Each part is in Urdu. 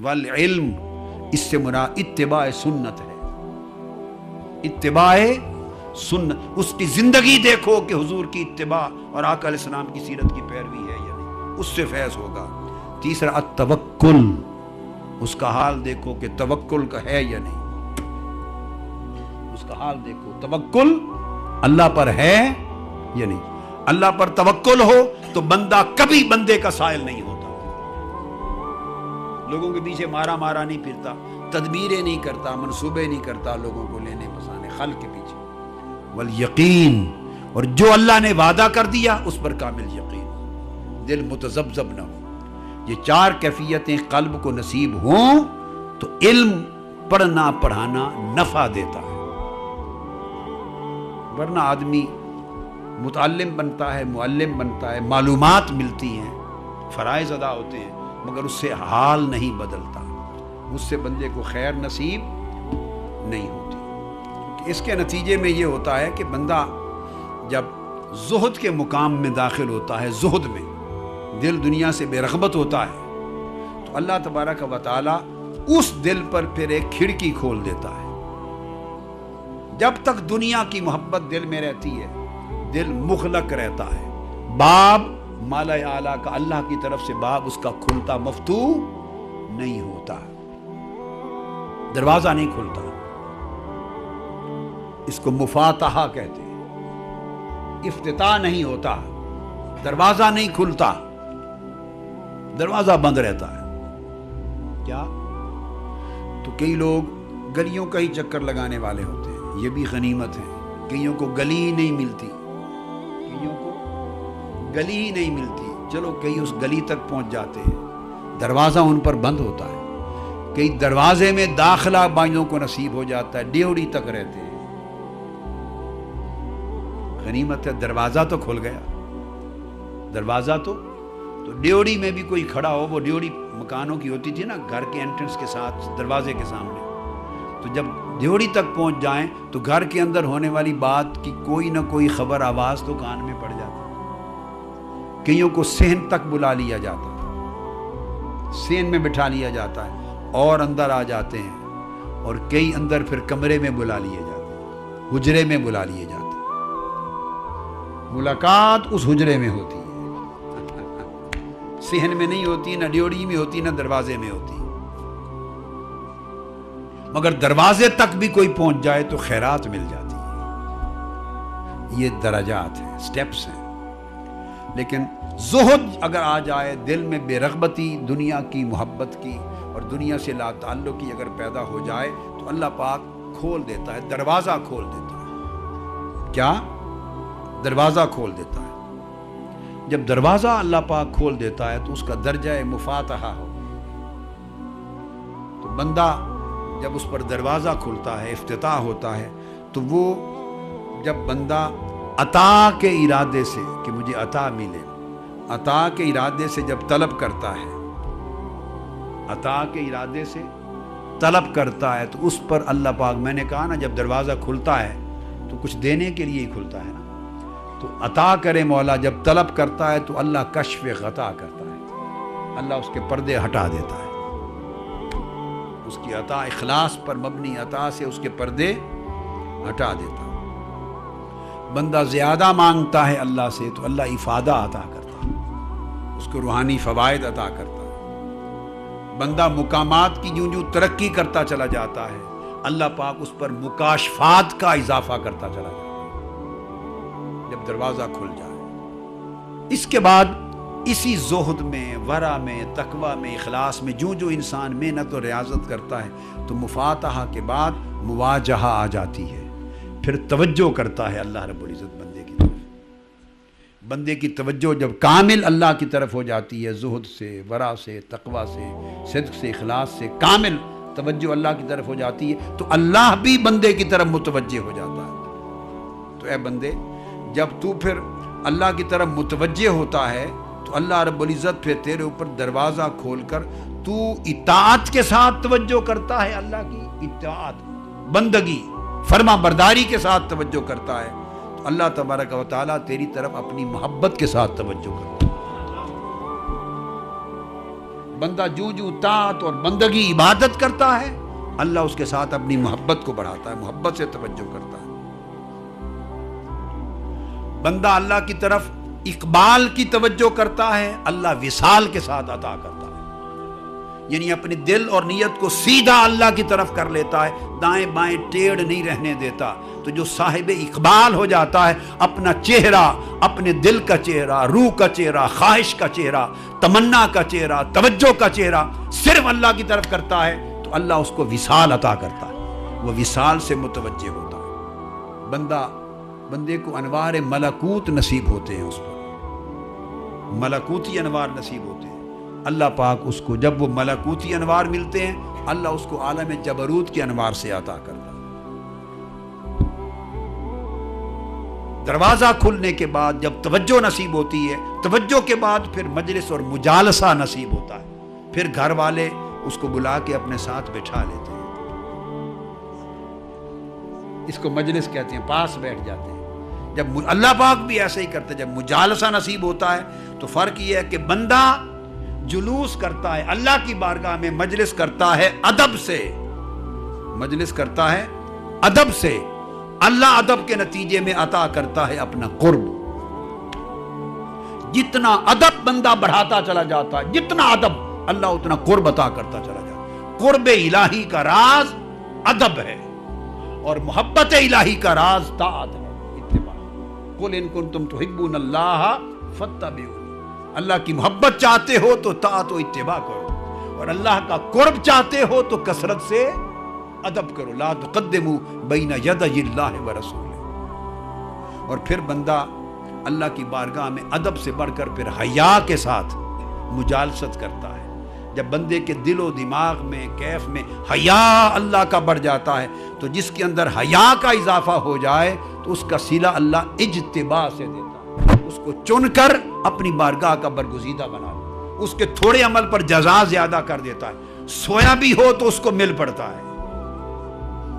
والعلم، اس سے مراد اتباع سنت ہے، اتباع سنت، اس کی زندگی دیکھو کہ حضور کی اتباع اور آقا علیہ السلام کی سیرت کی پیروی ہے یا نہیں، اس سے فیض ہوگا۔ تیسرا التوکل، اس کا حال دیکھو کہ توکل کا ہے یا نہیں، اس کا حال دیکھو توکل اللہ پر ہے یا نہیں۔ اللہ پر توکل ہو تو بندہ کبھی بندے کا سائل نہیں ہوتا، لوگوں کے پیچھے مارا مارا نہیں پھرتا، تدبیریں نہیں کرتا، منصوبے نہیں کرتا لوگوں کو لینے بسانے خلق کے پیچھے۔ والیقین، اور جو اللہ نے وعدہ کر دیا اس پر کامل یقین، دل متذبذب نہ ہو۔ یہ چار کیفیتیں قلب کو نصیب ہوں تو علم پڑھنا پڑھانا نفع دیتا ہے، ورنہ آدمی متعلم بنتا ہے، معلم بنتا ہے، معلومات ملتی ہیں، فرائض ادا ہوتے ہیں، مگر اس سے حال نہیں بدلتا، اس سے بندے کو خیر نصیب نہیں ہوتی۔ اس کے نتیجے میں یہ ہوتا ہے کہ بندہ جب زہد کے مقام میں داخل ہوتا ہے، زہد میں دل دنیا سے بے رغبت ہوتا ہے، تو اللہ تبارک و تعالی اس دل پر پھر ایک کھڑکی کھول دیتا ہے۔ جب تک دنیا کی محبت دل میں رہتی ہے دل مغلق رہتا ہے، باب مالا اعلیٰ کا اللہ کی طرف سے باب اس کا کھلتا مفتوح نہیں ہوتا، دروازہ نہیں کھلتا، اس کو مفاتحہ کہتے ہیں، افتتاح نہیں ہوتا، دروازہ نہیں کھلتا، دروازہ بند رہتا ہے۔ کیا؟ تو کئی لوگ گلیوں کا ہی چکر لگانے والے ہوتے ہیں، یہ بھی غنیمت ہے، کئیوں کو گلی ہی نہیں ملتی، کئیوں کو گلی ہی نہیں ملتی، چلو کئی اس گلی تک پہنچ جاتے ہیں، دروازہ ان پر بند ہوتا ہے، کئی دروازے میں داخلہ بائیوں کو نصیب ہو جاتا ہے، ڈیوڑی تک رہتے ہیں، غنیمت ہے، دروازہ تو کھل گیا، دروازہ تو ڈیوڑی میں بھی کوئی کھڑا ہو، وہ ڈیوڑی مکانوں کی ہوتی تھی نا، گھر کے انٹرنس کے ساتھ دروازے کے سامنے، تو جب ڈیوڑی تک پہنچ جائیں تو گھر کے اندر ہونے والی بات کی کوئی نہ کوئی خبر آواز تو کان میں پڑ جاتی، کئیوں کو صحن تک بلا لیا جاتا ہے، صحن میں بٹھا لیا جاتا ہے اور اندر آ جاتے ہیں، اور کئی اندر پھر کمرے میں بلا لیے جاتے ہیں، حجرے میں بلا لیے جاتے ہیں، ملاقات اس حجرے میں ہوتی ہے، صحن میں نہیں ہوتی، نہ ڈیوڑی میں ہوتی، نہ دروازے میں ہوتی، مگر دروازے تک بھی کوئی پہنچ جائے تو خیرات مل جاتی ہے۔ یہ درجات ہیں، سٹیپس ہیں۔ لیکن زہد اگر آ جائے دل میں، بے رغبتی دنیا کی محبت کی اور دنیا سے لا تعلقی اگر پیدا ہو جائے تو اللہ پاک کھول دیتا ہے، دروازہ کھول دیتا ہے۔ کیا؟ دروازہ کھول دیتا ہے۔ جب دروازہ اللہ پاک کھول دیتا ہے تو اس کا درجہ مفاتحہ ہو، تو بندہ جب اس پر دروازہ کھلتا ہے، افتتاح ہوتا ہے، تو وہ جب بندہ عطا کے ارادے سے کہ مجھے عطا ملے، عطا کے ارادے سے جب طلب کرتا ہے، عطا کے ارادے سے طلب کرتا ہے، تو اس پر اللہ پاک، میں نے کہا نا جب دروازہ کھلتا ہے تو کچھ دینے کے لیے ہی کھلتا ہے نا، تو عطا کرے مولا، جب طلب کرتا ہے تو اللہ کشف غطا کرتا ہے، اللہ اس کے پردے ہٹا دیتا ہے، اس کی عطا اخلاص پر مبنی عطا سے اس کے پردے ہٹا دیتا ہے۔ بندہ زیادہ مانگتا ہے اللہ سے تو اللہ افادہ عطا کرتا ہے، اس کو روحانی فوائد عطا کرتا ہے۔ بندہ مقامات کی جوں ترقی کرتا چلا جاتا ہے، اللہ پاک اس پر مکاشفات کا اضافہ کرتا چلا جاتا ہے، جب دروازہ کھل جائے۔ اس کے بعد اسی زہد میں، ورع میں، تقوی میں، اخلاص میں جو انسان محنت اور ریاضت کرتا ہے تو مفاتحہ کے بعد مواجہہ آ جاتی ہے، پھر توجہ کرتا ہے اللہ رب العزت بندے کی طرف۔ بندے کی توجہ جب کامل اللہ کی طرف ہو جاتی ہے، زہد سے، ورع سے، تقوی سے، صدق سے، اخلاص سے کامل توجہ اللہ کی طرف ہو جاتی ہے تو اللہ بھی بندے کی طرف متوجہ ہو جاتا ہے۔ تو اے بندے، جب تو پھر اللہ کی طرف متوجہ ہوتا ہے تو اللہ رب العزت پھر تیرے اوپر دروازہ کھول کر تو اطاعت کے ساتھ توجہ کرتا ہے، اللہ کی اطاعت، بندگی، فرما برداری کے ساتھ توجہ کرتا ہے تو اللہ تبارک و تعالیٰ تیری طرف اپنی محبت کے ساتھ توجہ کرتا ہے۔ بندہ جو جو طاعت اور بندگی عبادت کرتا ہے اللہ اس کے ساتھ اپنی محبت کو بڑھاتا ہے، محبت سے توجہ کرتا ہے۔ بندہ اللہ کی طرف اقبال کی توجہ کرتا ہے اللہ وصال کے ساتھ عطا کرتا ہے، یعنی اپنی دل اور نیت کو سیدھا اللہ کی طرف کر لیتا ہے، دائیں بائیں ٹیڑھ نہیں رہنے دیتا۔ تو جو صاحب اقبال ہو جاتا ہے اپنا چہرہ، اپنے دل کا چہرہ، روح کا چہرہ، خواہش کا چہرہ، تمنا کا چہرہ، توجہ کا چہرہ صرف اللہ کی طرف کرتا ہے تو اللہ اس کو وصال عطا کرتا ہے، وہ وصال سے متوجہ ہوتا ہے۔ بندے کو انوار ملکوت نصیب ہوتے ہیں، اس پر ملکوتی انوار نصیب ہوتے ہیں۔ اللہ پاک اس کو جب وہ ملکوتی انوار ملتے ہیں اللہ اس کو عالم جبروت کے انوار سے عطا کرتا ہے۔ دروازہ کھلنے کے بعد جب توجہ نصیب ہوتی ہے، توجہ کے بعد پھر مجلس اور مجالسہ نصیب ہوتا ہے، پھر گھر والے اس کو بلا کے اپنے ساتھ بٹھا لیتے ہیں، اس کو مجلس کہتے ہیں، پاس بیٹھ جاتے ہیں۔ جب اللہ پاک بھی ایسے ہی کرتے ہیں، جب مجالسہ نصیب ہوتا ہے تو فرق یہ ہے کہ بندہ جلوس کرتا ہے اللہ کی بارگاہ میں، مجلس کرتا ہے ادب سے، مجلس کرتا ہے ادب سے، اللہ ادب کے نتیجے میں عطا کرتا ہے اپنا قرب۔ جتنا ادب بندہ بڑھاتا چلا جاتا ہے، جتنا ادب اللہ اتنا قرب عطا کرتا چلا جاتا ہے۔ قرب الہی کا راز ادب ہے اور محبت الہی کا راز طاعت ہے، اتباع۔ قل ان کنتم تحبون اللہ فاتبعونی، اللہ کی محبت چاہتے ہو تو طاعت و اتباع کرو، اور اللہ کا قرب چاہتے ہو تو کثرت سے ادب کرو، لا تقدموا بین یدی اللہ ورسولہ۔ اور پھر بندہ اللہ کی بارگاہ میں ادب سے بڑھ کر پھر حیا کے ساتھ مجالست کرتا ہے۔ جب بندے کے دل و دماغ میں، کیف میں حیا اللہ کا بڑھ جاتا ہے تو جس کے اندر حیا کا اضافہ ہو جائے تو اس کا صلہ اللہ اجتباء سے دیتا ہے، اس کو چن کر اپنی بارگاہ کا برگزیدہ بنا دیتا ہے، اس کے تھوڑے عمل پر جزا زیادہ کر دیتا ہے، سویا بھی ہو تو اس کو مل پڑتا ہے،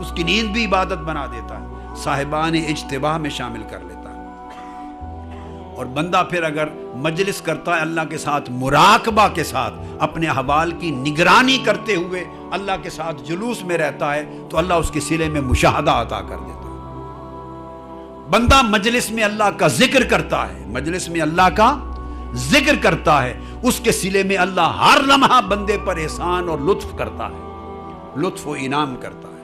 اس کی نیند بھی عبادت بنا دیتا ہے، صاحبان اجتباء میں شامل کر لیتا ہے۔ اور بندہ پھر اگر مجلس کرتا ہے اللہ کے ساتھ مراقبہ کے ساتھ، اپنے احوال کی نگرانی کرتے ہوئے اللہ کے ساتھ جلوس میں رہتا ہے تو اللہ اس کے صلے میں مشاہدہ عطا کر دیتا ہے۔ بندہ مجلس میں اللہ کا ذکر کرتا ہے، مجلس میں اللہ کا ذکر کرتا ہے، اس کے صلے میں اللہ ہر لمحہ بندے پر احسان اور لطف کرتا ہے، لطف و انعام کرتا ہے۔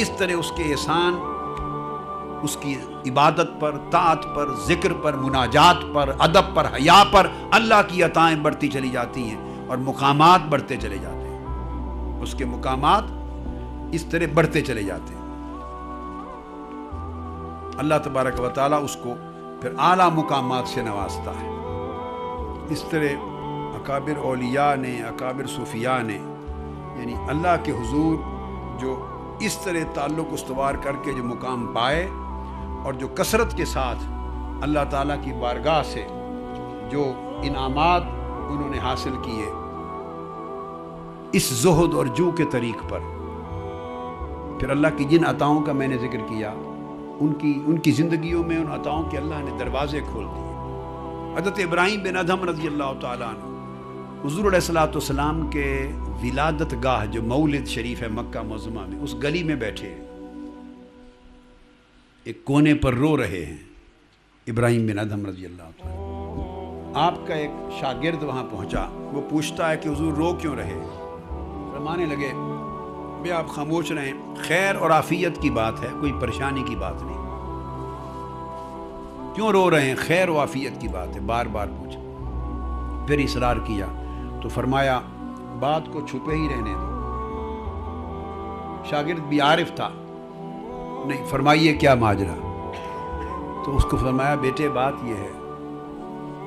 اس طرح اس کے احسان اس کی عبادت پر، طاعت پر، ذکر پر، مناجات پر، ادب پر، حیا پر اللہ کی عطائیں بڑھتی چلی جاتی ہیں اور مقامات بڑھتے چلے جاتے ہیں، اس کے مقامات اس طرح بڑھتے چلے جاتے ہیں۔ اللہ تبارک و تعالیٰ اس کو پھر اعلیٰ مقامات سے نوازتا ہے۔ اس طرح اکابر اولیاء نے، اکابر صوفیاء نے، یعنی اللہ کے حضور جو اس طرح تعلق استوار کر کے جو مقام پائے اور جو کثرت کے ساتھ اللہ تعالیٰ کی بارگاہ سے جو انعامات انہوں نے حاصل کیے، اس زہد اور جو کے طریق پر، پھر اللہ کی جن عطاؤں کا میں نے ذکر کیا، ان کی زندگیوں میں ان عطاؤں کے اللہ نے دروازے کھول دیے۔ حضرت ابراہیم بن ادھم رضی اللہ تعالیٰ عنہ حضور علیہ الصلوۃ والسلام کے ولادت گاہ جو مولد شریف ہے مکہ معظمہ میں، اس گلی میں بیٹھے ایک کونے پر رو رہے ہیں ابراہیم بن ادھم رضی اللہ تعالیٰ۔ آپ کا ایک شاگرد وہاں پہنچا، وہ پوچھتا ہے کہ حضور رو کیوں رہے؟ فرمانے لگے بے آپ خاموش رہیں، خیر اور عافیت کی بات ہے، کوئی پریشانی کی بات نہیں۔ کیوں رو رہے ہیں؟ خیر و عافیت کی بات ہے، بار بار پوچھا، پھر اصرار کیا تو فرمایا بات کو چھپے ہی رہنے دو۔ شاگرد بھی عارف تھا، نہیں فرمائیے کیا ماجرا؟ تو اس کو فرمایا بیٹے بات یہ ہے،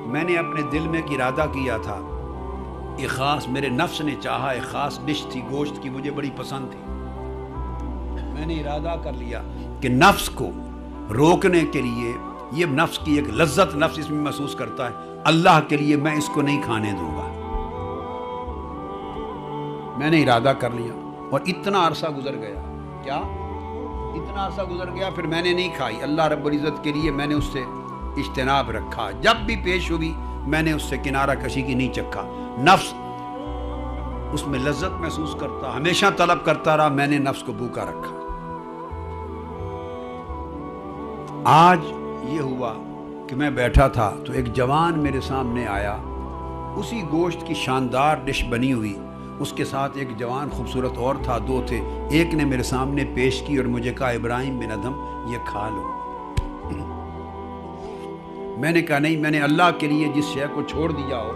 میں نے اپنے دل میں ایک ارادہ کیا تھا، ایک خاص میرے نفس نے چاہا، ایک خاص ڈش تھی گوشت کی، مجھے بڑی پسند تھی، میں نے ارادہ کر لیا کہ نفس کو روکنے کے لیے، یہ نفس کی ایک لذت نفس اس میں محسوس کرتا ہے، اللہ کے لیے میں اس کو نہیں کھانے دوں گا۔ میں نے ارادہ کر لیا اور اتنا عرصہ گزر گیا، کیا اتنا عرصہ گزر گیا، پھر میں نے نہیں کھائی، اللہ رب العزت کے لیے میں نے اس سے اجتناب رکھا، جب بھی پیش ہوئی میں نے اس سے کنارہ کشی کی نہیں چکھا. نفس اس میں لذت محسوس کرتا, ہمیشہ طلب کرتا رہا, میں نے نفس کو بھوکا رکھا. آج یہ ہوا کہ میں بیٹھا تھا تو ایک جوان میرے سامنے آیا, اسی گوشت کی شاندار ڈش بنی ہوئی, اس کے ساتھ ایک جوان خوبصورت اور تھا, دو تھے. ایک نے میرے سامنے پیش کی اور مجھے کہا ابراہیم بن ادھم یہ کھا لو. میں نے کہا نہیں, میں نے اللہ کے لیے جس شے کو چھوڑ دیا ہو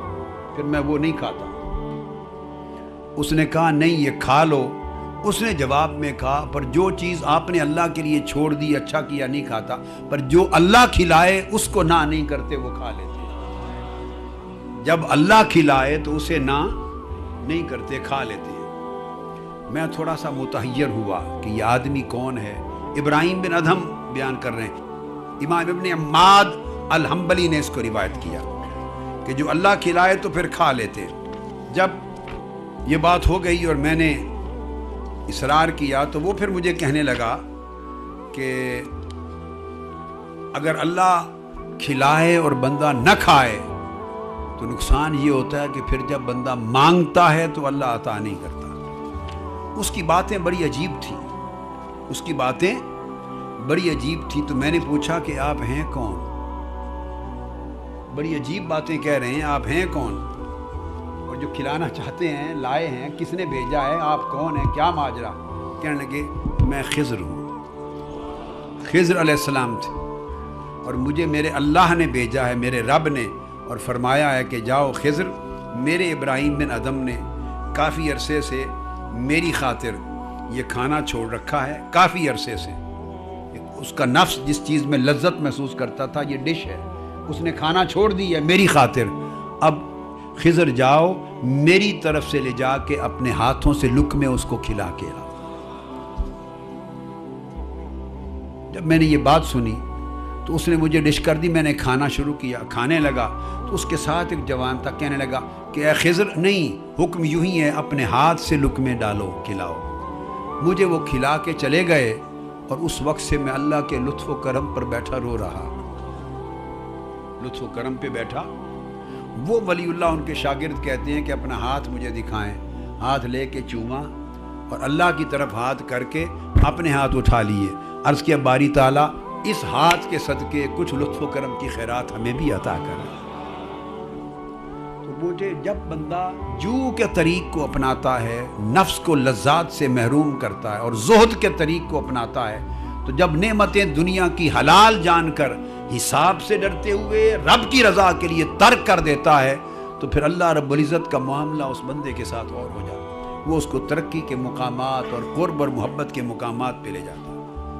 پھر میں وہ نہیں کھاتا. اس نے کہا نہیں یہ کھا لو. اس نے جواب میں کہا پر جو چیز آپ نے اللہ کے لیے چھوڑ دی اچھا کیا نہیں کھاتا, پر جو اللہ کھلائے اس کو نہ نہیں کرتے وہ کھا لیتے. جب اللہ کھلائے تو اسے نہ نہیں کرتے, کھا لیتے ہیں. میں تھوڑا سا متحیر ہوا کہ یہ آدمی کون ہے. ابراہیم بن ادھم بیان کر رہے ہیں, امام ابن عماد الحنبلی نے اس کو روایت کیا کہ جو اللہ کھلائے تو پھر کھا لیتے. جب یہ بات ہو گئی اور میں نے اصرار کیا تو وہ پھر مجھے کہنے لگا کہ اگر اللہ کھلائے اور بندہ نہ کھائے تو نقصان یہ ہوتا ہے کہ پھر جب بندہ مانگتا ہے تو اللہ عطا نہیں کرتا. اس کی باتیں بڑی عجیب تھیں, اس کی باتیں بڑی عجیب تھیں. تو میں نے پوچھا کہ آپ ہیں کون؟ بڑی عجیب باتیں کہہ رہے ہیں, آپ ہیں کون؟ اور جو کھلانا چاہتے ہیں لائے ہیں, کس نے بھیجا ہے, آپ کون ہیں, کیا ماجرا؟ کہنے لگے میں خضر ہوں. خضر علیہ السلام تھے اور مجھے میرے اللہ نے بھیجا ہے, میرے رب نے, اور فرمایا ہے کہ جاؤ خضر, میرے ابراہیم بن ادھم نے کافی عرصے سے میری خاطر یہ کھانا چھوڑ رکھا ہے. کافی عرصے سے اس کا نفس جس چیز میں لذت محسوس کرتا تھا یہ ڈش ہے, اس نے کھانا چھوڑ دی ہے میری خاطر. اب خضر جاؤ میری طرف سے لے جا کے اپنے ہاتھوں سے لقمے اس کو کھلا کے آؤ. جب میں نے یہ بات سنی تو اس نے مجھے ڈش کر دی, میں نے کھانا شروع کیا, کھانے لگا تو اس کے ساتھ ایک جوان تھا, کہنے لگا کہ اے خضر نہیں, حکم یوں ہی ہے, اپنے ہاتھ سے لقمے ڈالو کھلاؤ. مجھے وہ کھلا کے چلے گئے اور اس وقت سے میں اللہ کے لطف و کرم پر بیٹھا رو رہا. لطف و کرم پہ بیٹھا. وہ ولی اللہ ان کے شاگرد کہتے ہیں کہ اپنا ہاتھ مجھے دکھائیں. ہاتھ لے کے چوما اور اللہ کی طرف ہاتھ کر کے اپنے ہاتھ اٹھا لیے. عرض کیا باری تعالیٰ اس ہاتھ کے صدقے کچھ لطف و کرم کی خیرات ہمیں بھی عطا کر. تو مجھے جب بندہ جو کے طریق کو اپناتا ہے, نفس کو لذات سے محروم کرتا ہے اور زہد کے طریق کو اپناتا ہے, تو جب نعمتیں دنیا کی حلال جان کر حساب سے ڈرتے ہوئے رب کی رضا کے لیے ترک کر دیتا ہے, تو پھر اللہ رب العزت کا معاملہ اس بندے کے ساتھ اور ہو جاتا ہے. وہ اس کو ترقی کے مقامات اور قرب اور محبت کے مقامات پہ لے جاتا ہے.